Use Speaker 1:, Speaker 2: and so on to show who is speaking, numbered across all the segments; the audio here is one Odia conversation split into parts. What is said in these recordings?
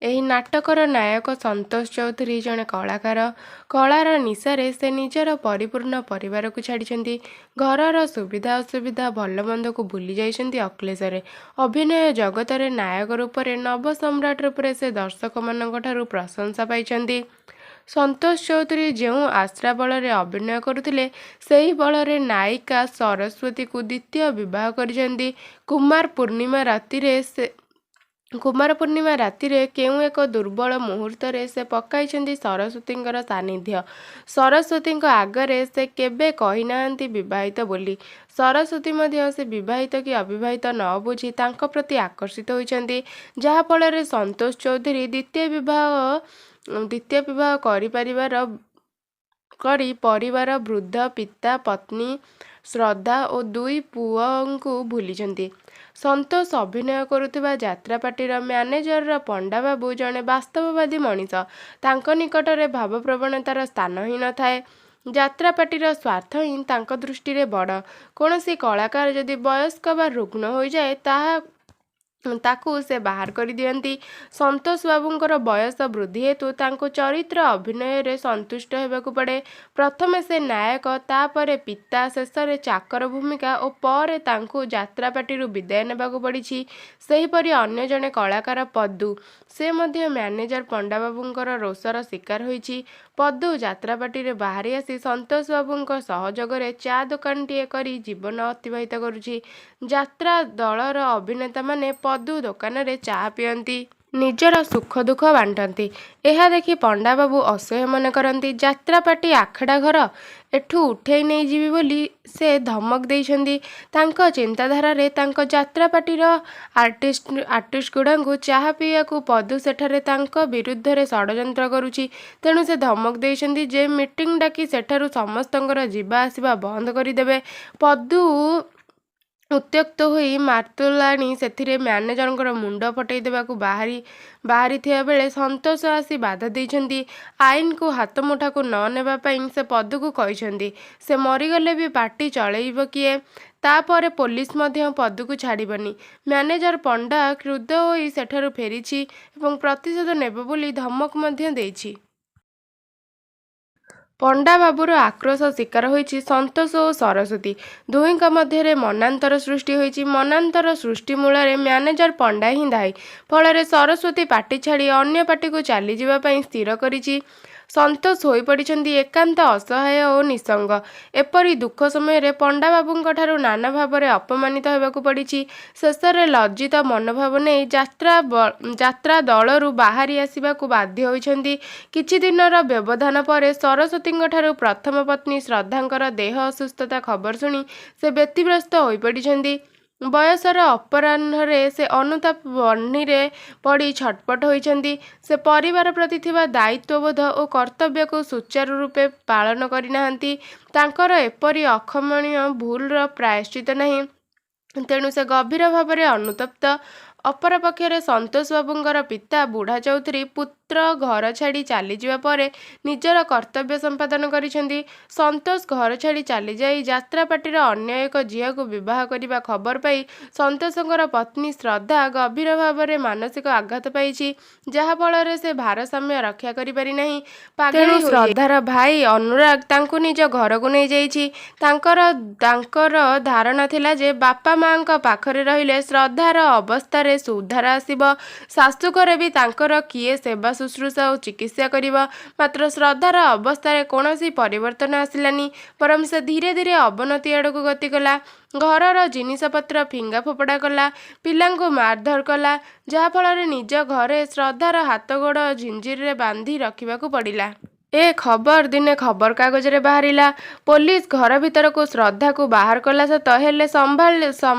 Speaker 1: ଏହି ନାଟକର ନାୟକ ସନ୍ତୋଷ ଚୌଧୁରୀ ଜଣେ କଳାକାର। କଳାର ନିଶାରେ ସେ ନିଜର ପରିପୂର୍ଣ୍ଣ ପରିବାରକୁ ଛାଡ଼ିଛନ୍ତି। ଘରର ସୁବିଧା ଅସୁବିଧା ଭଲ ମନ୍ଦକୁ ଭୁଲି ଯାଇଛନ୍ତି ଅକ୍ଲେଶରେ। ଅଭିନୟ ଜଗତରେ ନାୟକ ରୂପରେ ନବସମ୍ରାଟ ରୂପରେ ସେ ଦର୍ଶକମାନଙ୍କଠାରୁ ପ୍ରଶଂସା ପାଇଛନ୍ତି। ସନ୍ତୋଷ ଚୌଧୁରୀ ଯେଉଁ ଆଶ୍ରା ବଳରେ ଅଭିନୟ କରୁଥିଲେ, ସେହି ବଳରେ ନାୟିକା ସରସ୍ୱତୀକୁ ଦ୍ୱିତୀୟ ବିବାହ କରିଛନ୍ତି। କୁମାର ପୂର୍ଣ୍ଣିମା ରାତିରେ କେଉଁ ଏକ ଦୁର୍ବଳ ମୁହୂର୍ତ୍ତରେ ସେ ପକାଇଛନ୍ତି ସରସ୍ୱତୀଙ୍କର ସାନ୍ନିଧ୍ୟ। ସରସ୍ୱତୀଙ୍କ ଆଗରେ ସେ କେବେ କହିନାହାନ୍ତି ବିବାହିତ ବୋଲି। ସରସ୍ୱତୀ ମଧ୍ୟ ସେ ବିବାହିତ କି ଅବିବାହିତ ନ ବୁଝି ତାଙ୍କ ପ୍ରତି ଆକର୍ଷିତ ହୋଇଛନ୍ତି, ଯାହାଫଳରେ ସନ୍ତୋଷ ଚୌଧୁରୀ ଦ୍ୱିତୀୟ ବିବାହ କରି ପରିବାର ବୃଦ୍ଧ ପିତା ପତ୍ନୀ ଶ୍ରଦ୍ଧା ଓ 2 ପୁଅଙ୍କୁ ଭୁଲିଛନ୍ତି। ସନ୍ତୋଷ ଅଭିନୟ କରୁଥିବା ଯାତ୍ରାପାର୍ଟିର ମ୍ୟାନେଜର ପଣ୍ଡାବାବୁ ଜଣେ ବାସ୍ତବବାଦୀ ମଣିଷ। ତାଙ୍କ ନିକଟରେ ଭାବପ୍ରବଣତାର ସ୍ଥାନ ହିଁ ନଥାଏ। ଯାତ୍ରାପାର୍ଟିର ସ୍ୱାର୍ଥ ହିଁ ତାଙ୍କ ଦୃଷ୍ଟିରେ ବଡ଼। କୌଣସି କଳାକାର ଯଦି ବୟସ୍କ ବା ରୁଗ୍ଣ ହୋଇଯାଏ, ତାକୁ ସେ ବାହାର କରିଦିଅନ୍ତି। ସନ୍ତୋଷ ବାବୁଙ୍କର ବୟସ ବୃଦ୍ଧି ହେତୁ ତାଙ୍କୁ ଚରିତ୍ର ଅଭିନୟରେ ସନ୍ତୁଷ୍ଟ ହେବାକୁ ପଡ଼େ। ପ୍ରଥମେ ସେ ନାୟକ, ତାପରେ ପିତା, ଶେଷରେ ଚାକର ଭୂମିକା ଓ ପରେ ତାଙ୍କୁ ଯାତ୍ରାପାର୍ଟିରୁ ବିଦାୟ ନେବାକୁ ପଡ଼ିଛି। ସେହିପରି ଅନ୍ୟ ଜଣେ କଳାକାର ପଦୁ, ସେ ମଧ୍ୟ ମ୍ୟାନେଜର ପଣ୍ଡାବାବୁଙ୍କର ରୋଷର ଶିକାର ହୋଇଛି। ପଦୁ ଯାତ୍ରାପାର୍ଟିରେ ବାହାରି ଆସି ସନ୍ତୋଷ ବାବୁଙ୍କ ସହଯୋଗରେ ଚା' ଦୋକାନଟିଏ କରି ଜୀବନ ଅତିବାହିତ କରୁଛି। ଯାତ୍ରା ଦଳର ଅଭିନେତାମାନେ ପଦୁ ଦୋକାନରେ ଚା' ପିଅନ୍ତି। ନିଜର ସୁଖ ଦୁଃଖ ବାଣ୍ଟନ୍ତି। ଏହା ଦେଖି ପଣ୍ଡାବାବୁ ଅସହ୍ୟ ମନେ କରନ୍ତି। ଯାତ୍ରାପାର୍ଟି ଆଖଡ଼ା ଘର, ଏଠୁ ଉଠେଇ ନେଇଯିବି ବୋଲି ସେ ଧମକ ଦେଇଛନ୍ତି। ତାଙ୍କ ଚିନ୍ତାଧାରାରେ ତାଙ୍କ ଯାତ୍ରାପାର୍ଟିର ଆର୍ଟିଷ୍ଟଗୁଡ଼ାଙ୍କୁ ଚାହା ପିଇବାକୁ ପଦୁ ସେଠାରେ ତାଙ୍କ ବିରୁଦ୍ଧରେ ଷଡ଼ଯନ୍ତ୍ର କରୁଛି। ତେଣୁ ସେ ଧମକ ଦେଇଛନ୍ତି ଯେ ମିଟିଂ ଡାକି ସେଠାରୁ ସମସ୍ତଙ୍କର ଯିବା ଆସିବା ବନ୍ଦ କରିଦେବେ। ପଦୁ ଉତ୍ତ୍ୟକ୍ତ ହୋଇ ମାର୍ତୁଲ ଆଣି ସେଥିରେ ମ୍ୟାନେଜରଙ୍କର ମୁଣ୍ଡ ଫଟେଇ ଦେବାକୁ ବାହାରିଥିବା ବେଳେ ସନ୍ତୋଷ ଆସି ବାଧା ଦେଇଛନ୍ତି। ଆଇନକୁ ହାତମୁଠାକୁ ନ ନେବା ପାଇଁ ସେ ପଦୁକୁ କହିଛନ୍ତି। ସେ ମରିଗଲେ ବି ପାର୍ଟି ଚଳେଇବ କିଏ? ତାପରେ ପୋଲିସ ମଧ୍ୟ ପଦୁକୁ ଛାଡ଼ିବନି। ମ୍ୟାନେଜର ପଣ୍ଡା କ୍ରୁଦ୍ଧ ହୋଇ ସେଠାରୁ ଫେରିଛି ଏବଂ ପ୍ରତିଶୋଧ ନେବ ବୋଲି ଧମକ ମଧ୍ୟ ଦେଇଛି। ପଣ୍ଡାବାବୁର ଆକ୍ରୋଶ ଶିକାର ହୋଇଛି ସନ୍ତୋଷ ଓ ସରସ୍ୱତୀ। ଦୁହିଁଙ୍କ ମଧ୍ୟରେ ମନାନ୍ତର ସୃଷ୍ଟି ହୋଇଛି। ମନାନ୍ତର ସୃଷ୍ଟି ମୂଳରେ ମ୍ୟାନେଜର ପଣ୍ଡା ହିଁ ଦାୟୀ। ଫଳରେ ସରସ୍ୱତୀ ପାର୍ଟି ଛାଡ଼ି ଅନ୍ୟ ପାର୍ଟିକୁ ଚାଲିଯିବା ପାଇଁ ସ୍ଥିର କରିଛି। ସନ୍ତୋଷ ହୋଇପଡ଼ିଛନ୍ତି ଏକାନ୍ତ ଅସହାୟ ଓ ନିଃସଙ୍ଗ। ଏପରି ଦୁଃଖ ସମୟରେ ପଣ୍ଡାବାବୁଙ୍କଠାରୁ ନାନା ଭାବରେ ଅପମାନିତ ହେବାକୁ ପଡ଼ିଛି। ଶେଷରେ ଲଜ୍ଜିତ ମନୋଭାବ ନେଇ ଯାତ୍ରା ଦଳରୁ ବାହାରି ଆସିବାକୁ ବାଧ୍ୟ ହୋଇଛନ୍ତି। କିଛି ଦିନର ବ୍ୟବଧାନ ପରେ ସରସ୍ୱତୀଙ୍କଠାରୁ ପ୍ରଥମ ପତ୍ନୀ ଶ୍ରଦ୍ଧାଙ୍କର ଦେହ ଅସୁସ୍ଥତା ଖବର ଶୁଣି ସେ ବ୍ୟତିବ୍ୟସ୍ତ ହୋଇପଡ଼ିଛନ୍ତି। ବୟସର ଅପରାହ୍ନରେ ସେ ଅନୁତାପ ବହ୍ନିରେ ପଡ଼ି ଛଟପଟ ହୋଇଛନ୍ତି। ସେ ପରିବାର ପ୍ରତି ଥିବା ଦାୟିତ୍ୱବୋଧ ଓ କର୍ତ୍ତବ୍ୟକୁ ସୁଚାରୁ ରୂପେ ପାଳନ କରିନାହାନ୍ତି। ତାଙ୍କର ଏପରି ଅକ୍ଷମଣୀୟ ଭୁଲର ପ୍ରାୟଶ୍ଚିତ ନାହିଁ। ତେଣୁ ସେ ଗଭୀର ଭାବରେ ଅନୁତପ୍ତ। ଅପରପକ୍ଷରେ ସନ୍ତୋଷ ବାବୁଙ୍କର ପିତା ବୁଢ଼ା ଚୌଧୁରୀ ପୁତ୍ର ଘର ଛାଡ଼ି ଚାଲିଯିବା ପରେ ନିଜର କର୍ତ୍ତବ୍ୟ ସମ୍ପାଦନ କରିଛନ୍ତି। ସନ୍ତୋଷ ଘର ଛାଡ଼ି ଚାଲିଯାଇ ଯାତ୍ରାପାର୍ଟିର ଅନ୍ୟ ଏକ ଝିଅକୁ ବିବାହ କରିବା ଖବର ପାଇ ସନ୍ତୋଷଙ୍କର ପତ୍ନୀ ଶ୍ରଦ୍ଧା ଗଭୀର ଭାବରେ ମାନସିକ ଆଘାତ ପାଇଛି, ଯାହାଫଳରେ ସେ ଭାରସାମ୍ୟ ରକ୍ଷା କରିପାରି ନାହିଁ। ତେଣୁ ଶ୍ରଦ୍ଧାର ଭାଇ ଅନୁରାଗ ତାଙ୍କୁ ନିଜ ଘରକୁ ନେଇଯାଇଛି। ତାଙ୍କର ଧାରଣା ଥିଲା ଯେ ବାପା ମାଙ୍କ ପାଖରେ ରହିଲେ ଶ୍ରଦ୍ଧାର ଅବସ୍ଥାରେ ସୁଧାର ଆସିବ। ଶାଶୁଘରେ ବି ତାଙ୍କର କିଏ ସେବା ଶୁଶ୍ରୂଷା ଓ ଚିକିତ୍ସା କରିବ। ମାତ୍ର ଶ୍ରଦ୍ଧାର ଅବସ୍ଥାରେ କୌଣସି ପରିବର୍ତ୍ତନ ଆସିଲାନି, ବରଂ ସେ ଧୀରେ ଧୀରେ ଅବନତି ଆଡ଼କୁ ଗତି କଲା। ଘରର ଜିନିଷପତ୍ର ଫିଙ୍ଗା ଫୋପଡ଼ା କଲା, ପିଲାଙ୍କୁ ମାରଧର କଲା, ଯାହାଫଳରେ ନିଜ ଘରେ ଶ୍ରଦ୍ଧାର ହାତଗୋଡ଼ ଝିଞ୍ଜିରରେ ବାନ୍ଧି ରଖିବାକୁ ପଡ଼ିଲା। ଏ ଖବର ଦିନେ ଖବରକାଗଜରେ ବାହାରିଲା। ପୋଲିସ ଘର ଭିତରକୁ ଶ୍ରଦ୍ଧାକୁ ବାହାର କଲା ସତ, ହେଲେ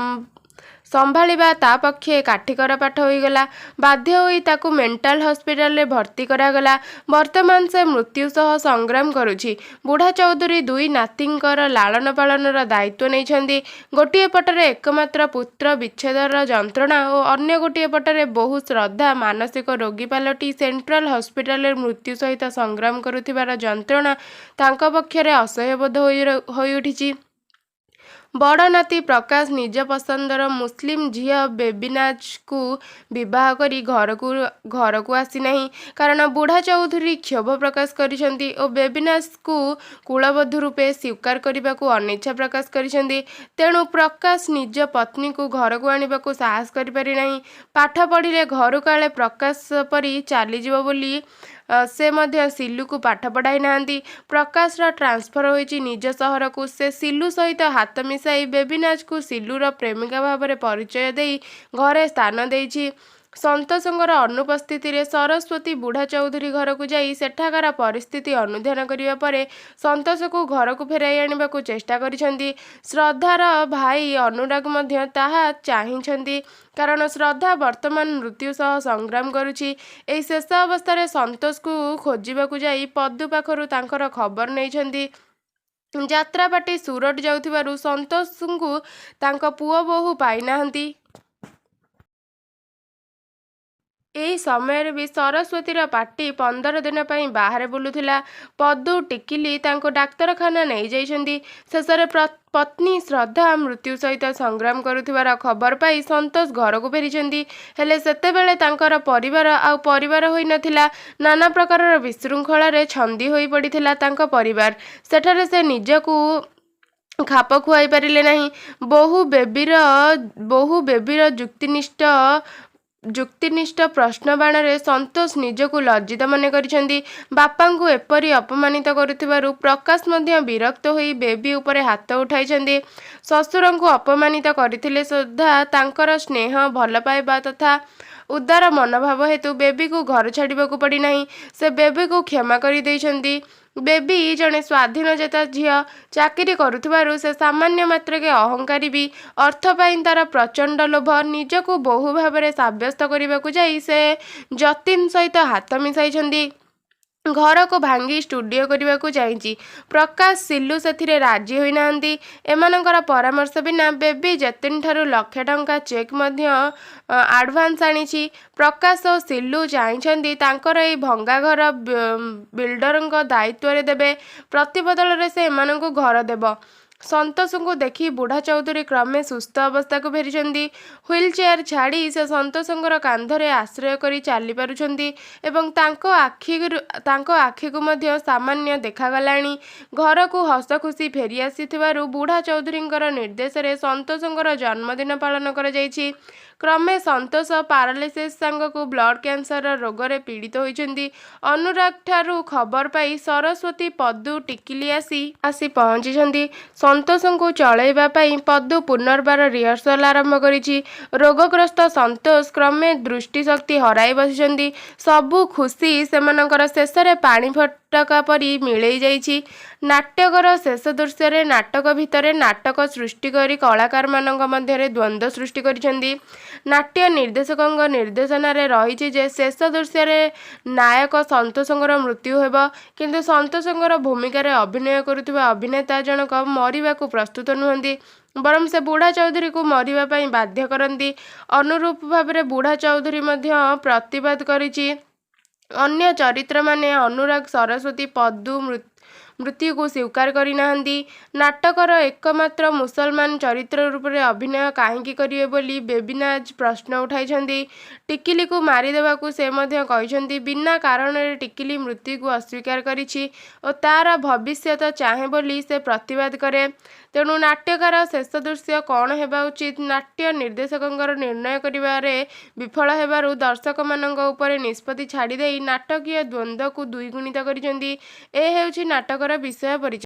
Speaker 1: ସମ୍ଭାଳିବା ତା ପକ୍ଷେ କାଠିକର ପାଠ ହୋଇଗଲା। ବାଧ୍ୟ ହୋଇ ତାକୁ ମେଣ୍ଟାଲ ହସ୍ପିଟାଲରେ ଭର୍ତ୍ତି କରାଗଲା। ବର୍ତ୍ତମାନ ସେ ମୃତ୍ୟୁ ସହ ସଂଗ୍ରାମ କରୁଛି। ବୁଢ଼ା ଚୌଧୁରୀ 2 ନାତିଙ୍କର ଲାଳନ ପାଳନର ଦାୟିତ୍ୱ ନେଇଛନ୍ତି। ଗୋଟିଏ ପଟରେ ଏକମାତ୍ର ପୁତ୍ର ବିଚ୍ଛେଦର ଯନ୍ତ୍ରଣା ଓ ଅନ୍ୟ ଗୋଟିଏ ପଟରେ ବୋହୂ ଶ୍ରଦ୍ଧା ମାନସିକ ରୋଗୀ ପାଲଟି ସେଣ୍ଟ୍ରାଲ ହସ୍ପିଟାଲରେ ମୃତ୍ୟୁ ସହିତ ସଂଗ୍ରାମ କରୁଥିବାର ଯନ୍ତ୍ରଣା ତାଙ୍କ ପକ୍ଷରେ ଅସହ୍ୟବୋଧ ହୋଇଉଠିଛି। ବଡ଼ ନାତି ପ୍ରକାଶ ନିଜ ପସନ୍ଦର ମୁସଲିମ ଝିଅ ବେବିନାଜକୁ ବିବାହ କରି ଘରକୁ ଆସିନାହିଁ, କାରଣ ବୁଢ଼ା ଚୌଧୁରୀ କ୍ଷୋଭ ପ୍ରକାଶ କରିଛନ୍ତି ଓ ବେବିନାଜକୁ କୁଳବଧୂ ରୂପେ ସ୍ୱୀକାର କରିବାକୁ ଅନିଚ୍ଛା ପ୍ରକାଶ କରିଛନ୍ତି। ତେଣୁ ପ୍ରକାଶ ନିଜ ପତ୍ନୀକୁ ଘରକୁ ଆଣିବାକୁ ସାହସ କରିପାରିନାହିଁ। ପାଠ ପଢ଼ିଲେ ଘରୁ କାଳେ ପ୍ରକାଶ ପରି ଚାଲିଯିବ ବୋଲି ସେ ମଧ୍ୟ ସିଲୁକୁ ପାଠ ପଢ଼ାଇ ନାହାନ୍ତି। ପ୍ରକାଶର ଟ୍ରାନ୍ସଫର ହୋଇଛି ନିଜ ସହରକୁ। ସେ ସିଲୁ ସହିତ ହାତ ମିଶାଇ ବେବିନାଜକୁ ସିଲୁର ପ୍ରେମିକା ଭାବରେ ପରିଚୟ ଦେଇ ଘରେ ସ୍ଥାନ ଦେଇଛି। ସନ୍ତୋଷଙ୍କର ଅନୁପସ୍ଥିତିରେ ସରସ୍ୱତୀ ବୁଢ଼ା ଚୌଧୁରୀ ଘରକୁ ଯାଇ ସେଠାକାର ପରିସ୍ଥିତି ଅନୁଧ୍ୟାନ କରିବା ପରେ ସନ୍ତୋଷକୁ ଘରକୁ ଫେରାଇ ଆଣିବାକୁ ଚେଷ୍ଟା କରିଛନ୍ତି। ଶ୍ରଦ୍ଧାର ଭାଇ ଅନୁରାଗ ମଧ୍ୟ ତାହା ଚାହିଁଛନ୍ତି, କାରଣ ଶ୍ରଦ୍ଧା ବର୍ତ୍ତମାନ ମୃତ୍ୟୁ ସହ ସଂଗ୍ରାମ କରୁଛି। ଏହି ଶେଷ ଅବସ୍ଥାରେ ସନ୍ତୋଷକୁ ଖୋଜିବାକୁ ଯାଇ ପଦୁ ପାଖରୁ ତାଙ୍କର ଖବର ନେଇଛନ୍ତି। ଯାତ୍ରା ପାର୍ଟି ସୁରଟ ଯାଉଥିବାରୁ ସନ୍ତୋଷଙ୍କୁ ତାଙ୍କ ପୁଅ ବୋହୂ ପାଇନାହାନ୍ତି। ଏହି ସମୟରେ ବି ସରସ୍ୱତୀର ପାର୍ଟି 15 ଦିନ ପାଇଁ ବାହାରେ ବୁଲୁଥିଲା। ପଦୁ ଟିକିଲି ତାଙ୍କୁ ଡାକ୍ତରଖାନା ନେଇଯାଇଛନ୍ତି। ଶେଷରେ ପତ୍ନୀ ଶ୍ରଦ୍ଧା ମୃତ୍ୟୁ ସହିତ ସଂଗ୍ରାମ କରୁଥିବାର ଖବର ପାଇ ସନ୍ତୋଷ ଘରକୁ ଫେରିଛନ୍ତି। ହେଲେ ସେତେବେଳେ ତାଙ୍କର ପରିବାର ଆଉ ପରିବାର ହୋଇନଥିଲା। ନାନା ପ୍ରକାରର ବିଶୃଙ୍ଖଳାରେ ଛନ୍ଦି ହୋଇ ପଡ଼ିଥିଲା ତାଙ୍କ ପରିବାର। ସେଠାରେ ସେ ନିଜକୁ ଖାପ ଖୁଆଇ ପାରିଲେ ନାହିଁ। ବହୁ ବେବିର ଯୁକ୍ତିନିଷ୍ଠ ପ୍ରଶ୍ନ ବାଣରେ ସନ୍ତୋଷ ନିଜକୁ ଲଜ୍ଜିତ ମନେ କରିଛନ୍ତି। ବାପାଙ୍କୁ ଏପରି ଅପମାନିତ କରୁଥିବାରୁ ପ୍ରକାଶ ମଧ୍ୟ ବିରକ୍ତ ହୋଇ ବେବି ଉପରେ ହାତ ଉଠାଇଛନ୍ତି। ଶ୍ୱଶୁରଙ୍କୁ ଅପମାନିତ କରିଥିଲେ ସୁଦ୍ଧା ତାଙ୍କର ସ୍ନେହ, ଭଲ ପାଇବା ତଥା ଉଦାର ମନୋଭାବ ହେତୁ ବେବିକୁ ଘର ଛାଡ଼ିବାକୁ ପଡ଼ିନାହିଁ। ସେ ବେବିକୁ କ୍ଷମା କରି ଦେଇଛନ୍ତି। ବେବି ଜଣେ ସ୍ୱାଧୀନଚେତା ଝିଅ। ଚାକିରି କରୁଥିବାରୁ ସେ ସାମାନ୍ୟ ମାତ୍ରକେ ଅହଙ୍କାରୀ ବି। ଅର୍ଥ ପାଇଁ ତାର ପ୍ରଚଣ୍ଡ ଲୋଭ। ନିଜକୁ ବୋହୂ ଭାବରେ ସାବ୍ୟସ୍ତ କରିବାକୁ ଯାଇ ସେ ଯତୀନ ସହିତ ହାତ ମିଶାଇଛନ୍ତି। ଘରକୁ ଭାଙ୍ଗି ଷ୍ଟୁଡ଼ିଓ କରିବାକୁ ଚାହିଁଛି। ପ୍ରକାଶ, ସିଲୁ ସେଥିରେ ରାଜି ହୋଇନାହାନ୍ତି। ଏମାନଙ୍କର ପରାମର୍ଶ ବିନା ବେବି ଯତୀନଠାରୁ ଲକ୍ଷେ ଟଙ୍କା ଚେକ୍ ମଧ୍ୟ ଆଡ଼ଭାନ୍ସ ଆଣିଛି। ପ୍ରକାଶ ଓ ସିଲୁ ଚାହିଁଛନ୍ତି ତାଙ୍କର ଏହି ଭଙ୍ଗା ଘର ବିଲ୍ଡରଙ୍କ ଦାୟିତ୍ୱରେ ଦେବେ। ପ୍ରତିବଦଳରେ ସେ ଏମାନଙ୍କୁ ଘର ଦେବ। ସନ୍ତୋଷଙ୍କୁ ଦେଖି ବୁଢ଼ା ଚୌଧୁରୀ କ୍ରମେ ସୁସ୍ଥ ଅବସ୍ଥାକୁ ଫେରିଛନ୍ତି। ହୁଇଲଚେୟାର ଛାଡ଼ି ସେ ସନ୍ତୋଷଙ୍କର କାନ୍ଧରେ ଆଶ୍ରୟ କରି ଚାଲିପାରୁଛନ୍ତି ଏବଂ ତାଙ୍କ ଆଖିକୁ ମଧ୍ୟ ସାମାନ୍ୟ ଦେଖାଗଲାଣି। ଘରକୁ ହସଖୁସି ଫେରିଆସିଥିବାରୁ ବୁଢ଼ା ଚୌଧୁରୀଙ୍କର ନିର୍ଦ୍ଦେଶରେ ସନ୍ତୋଷଙ୍କର ଜନ୍ମଦିନ ପାଳନ କରାଯାଇଛି। କ୍ରମେ ସନ୍ତୋଷ ପାରାଲିସିସ୍ ସାଙ୍ଗକୁ ବ୍ଲଡ଼ କ୍ୟାନ୍ସର ରୋଗରେ ପୀଡ଼ିତ ହୋଇଛନ୍ତି। ଅନୁରାଗଠାରୁ ଖବର ପାଇ ସରସ୍ୱତୀ, ପଦୁ, ଟିକିଲି ଆସି ପହଞ୍ଚିଛନ୍ତି। ସନ୍ତୋଷଙ୍କୁ ଚଳେଇବା ପାଇଁ ପଦୁ ପୁନର୍ବାର ରିହର୍ସାଲ ଆରମ୍ଭ କରିଛି। ରୋଗଗ୍ରସ୍ତ ସନ୍ତୋଷ କ୍ରମେ ଦୃଷ୍ଟିଶକ୍ତି ହରାଇ ବସିଛନ୍ତି। ସବୁ ଖୁସି ସେମାନଙ୍କର ଶେଷରେ ପାଣି ଫୋଟକା ପରି ମିଳେଇ ଯାଇଛି। ନାଟକର ଶେଷ ଦୃଶ୍ୟରେ ନାଟକ ଭିତରେ ନାଟକ ସୃଷ୍ଟି କରି କଳାକାରମାନଙ୍କ ମଧ୍ୟରେ ଦ୍ୱନ୍ଦ୍ୱ ସୃଷ୍ଟି କରିଛନ୍ତି। ନାଟ୍ୟ ନିର୍ଦ୍ଦେଶକଙ୍କ ନିର୍ଦ୍ଦେଶନାରେ ରହିଛି ଯେ ଶେଷ ଦୃଶ୍ୟରେ ନାୟକ ସନ୍ତୋଷଙ୍କର ମୃତ୍ୟୁ ହେବ, କିନ୍ତୁ ସନ୍ତୋଷଙ୍କର ଭୂମିକାରେ ଅଭିନୟ କରୁଥିବା ଅଭିନେତା ଜଣକ ମରିବାକୁ ପ୍ରସ୍ତୁତ ନୁହନ୍ତି, ବରଂ ସେ ବୁଢ଼ା ଚୌଧୁରୀକୁ ମରିବା ପାଇଁ ବାଧ୍ୟ କରନ୍ତି। ଅନୁରୂପ ଭାବରେ ବୁଢ଼ା ଚୌଧୁରୀ ମଧ୍ୟ ପ୍ରତିବାଦ କରିଛି। ଅନ୍ୟ ଚରିତ୍ରମାନେ ଅନୁରାଗ, ସରସ୍ୱତୀ, ପଦୁ ମୃତ୍ୟୁକୁ ସ୍ୱୀକାର କରିନାହାନ୍ତି। ନାଟକର ଏକମାତ୍ର ମୁସଲମାନ ଚରିତ୍ର ରୂପରେ ଅଭିନୟ କାହିଁକି କରିବେ ବୋଲି ବେବିନାଜ ପ୍ରଶ୍ନ ଉଠାଇଛନ୍ତି। ଟିକିଲିକୁ ମାରିଦେବାକୁ ସେ ମଧ୍ୟ କହିଛନ୍ତି। ବିନା କାରଣରେ ଟିକିଲି ମୃତ୍ୟୁକୁ ଅସ୍ୱୀକାର କରିଛି ଓ ତାର ଭବିଷ୍ୟତ ଚାହେଁ ବୋଲି ସେ ପ୍ରତିବାଦ କରେ। ତେଣୁ ନାଟ୍ୟକାର ଶେଷ ଦୃଶ୍ୟ କ'ଣ ହେବା ଉଚିତ, ନାଟ୍ୟ ନିର୍ଦ୍ଦେଶକଙ୍କର ନିର୍ଣ୍ଣୟ କରିବାରେ ବିଫଳ ହେବାରୁ ଦର୍ଶକମାନଙ୍କ ଉପରେ ନିଷ୍ପତ୍ତି ଛାଡ଼ିଦେଇ ନାଟକୀୟ ଦ୍ୱନ୍ଦ୍ୱକୁ ଦ୍ୱିଗୁଣିତ କରିଛନ୍ତି। ଏ ହେଉଛି ନାଟକର ବିଷୟ ପରିଚୟ।